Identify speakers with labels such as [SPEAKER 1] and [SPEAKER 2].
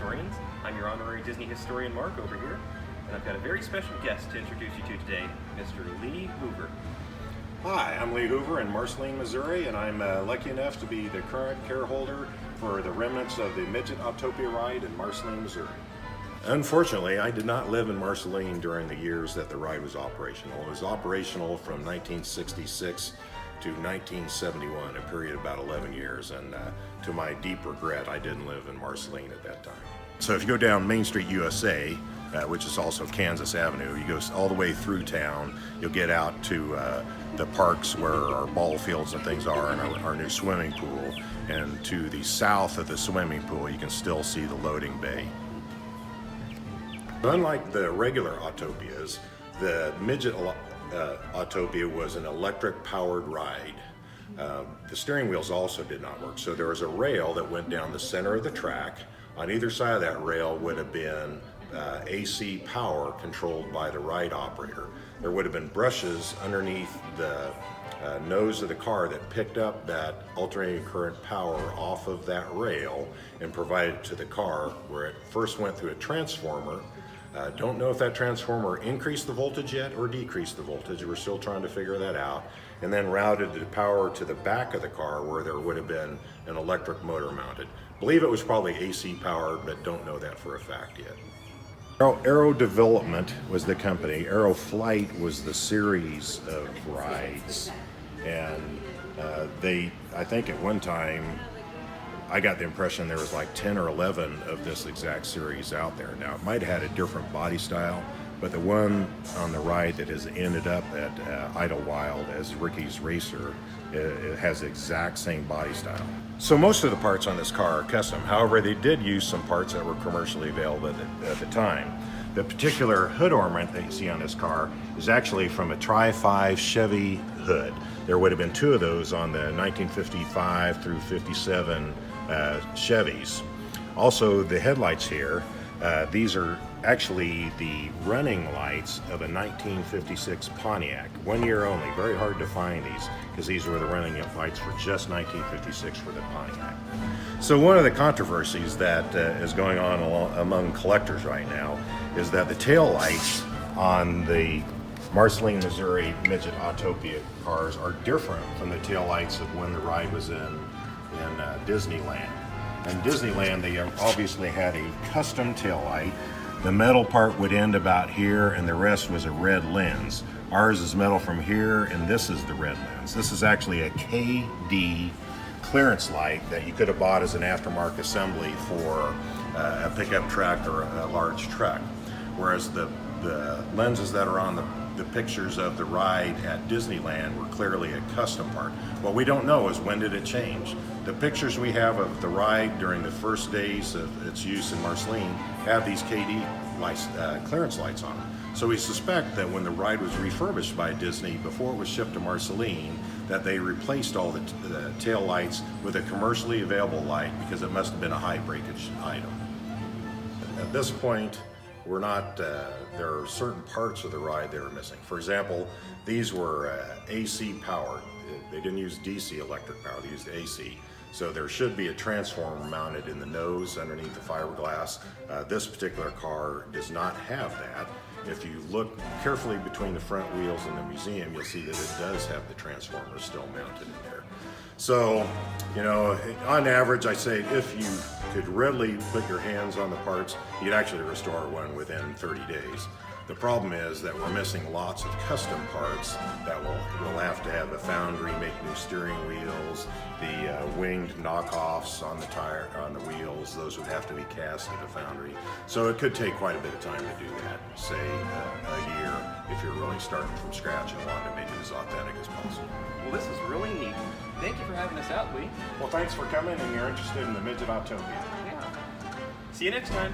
[SPEAKER 1] historians. I'm your honorary Disney historian, Mark, over here, and I've got a very special guest to introduce you to today, Mr. Lee Hoover.
[SPEAKER 2] Hi, I'm Lee Hoover in Marceline, Missouri, and I'm lucky enough to be the current care holder for the remnants of the Midget Autopia ride in Marceline, Missouri. Unfortunately, I did not live in Marceline during the years that the ride was operational. It was operational from 1966 to 1971, a period of about 11 years, and to my deep regret, I didn't live in Marceline at that time. So if you go down Main Street, USA, which is also Kansas Avenue, you go all the way through town, you'll get out to the parks where our ball fields and things are, and our new swimming pool, and to the south of the swimming pool, you can still see the loading bay. Unlike the regular Autopias, the Midget Autopia was an electric-powered ride. The steering wheels also did not work, so there was a rail that went down the center of the track. On either side of that rail would have been AC power controlled by the ride operator. There would have been brushes underneath the nose of the car that picked up that alternating current power off of that rail and provided it to the car, where it first went through a transformer. Don't know if that transformer increased the voltage yet or decreased the voltage. We're still trying to figure that out. And then routed the power to the back of the car where there would have been an electric motor mounted. Believe it was probably AC powered, but don't know that for a fact yet. Aero Development was the company. Aeroflight was the series of rides. And I think at one time, I got the impression there was like 10 or 11 of this exact series out there. Now, it might have had a different body style, but the one on the ride that has ended up at Idlewild as Ricky's Racer, it has the exact same body style. So most of the parts on this car are custom. However, they did use some parts that were commercially available at the time. The particular hood ornament that you see on this car is actually from a Tri-5 Chevy hood. There would have been two of those on the 1955 through 57 Chevys. Also, the headlights here, these are actually the running lights of a 1956 Pontiac. 1 year only. Very hard to find these because these were the running lights for just 1956 for the Pontiac. So one of the controversies that is going on among collectors right now is that the tail lights on the Marceline, Missouri Midget Autopia cars are different from the tail lights of when the ride was in Disneyland. In Disneyland, they obviously had a custom tail light. The metal part would end about here, and the rest was a red lens. Ours is metal from here, and this is the red lens. This is actually a KD clearance light that you could have bought as an aftermarket assembly for a pickup truck or a large truck. Whereas the lenses that are on the pictures of the ride at Disneyland were clearly a custom part. What we don't know is when did it change. The pictures we have of the ride during the first days of its use in Marceline have these KD lights, clearance lights on them. So we suspect that when the ride was refurbished by Disney before it was shipped to Marceline, that they replaced all the tail lights with a commercially available light because it must have been a high breakage item. At this point, we're not, there are certain parts of the ride that are missing. For example, these were AC powered. They didn't use DC electric power, they used AC. So there should be a transformer mounted in the nose underneath the fiberglass. This particular car does not have that. If you look carefully between the front wheels in the museum, you'll see that it does have the transformer still mounted in there. So, you know, on average, I say if you could readily put your hands on the parts, you'd actually restore one within 30 days. The problem is that we're missing lots of custom parts that we'll have to have a foundry make new steering wheels, the winged knockoffs on the wheels, those would have to be cast at a foundry. So it could take quite a bit of time to do that, say a year, if you're really starting from scratch and wanting to make it as authentic as possible.
[SPEAKER 1] Well, this is really neat. Thank you for having us out, Lee.
[SPEAKER 2] Well, thanks for coming, and you're interested in the Midget Autopia.
[SPEAKER 1] Yeah. See you next time.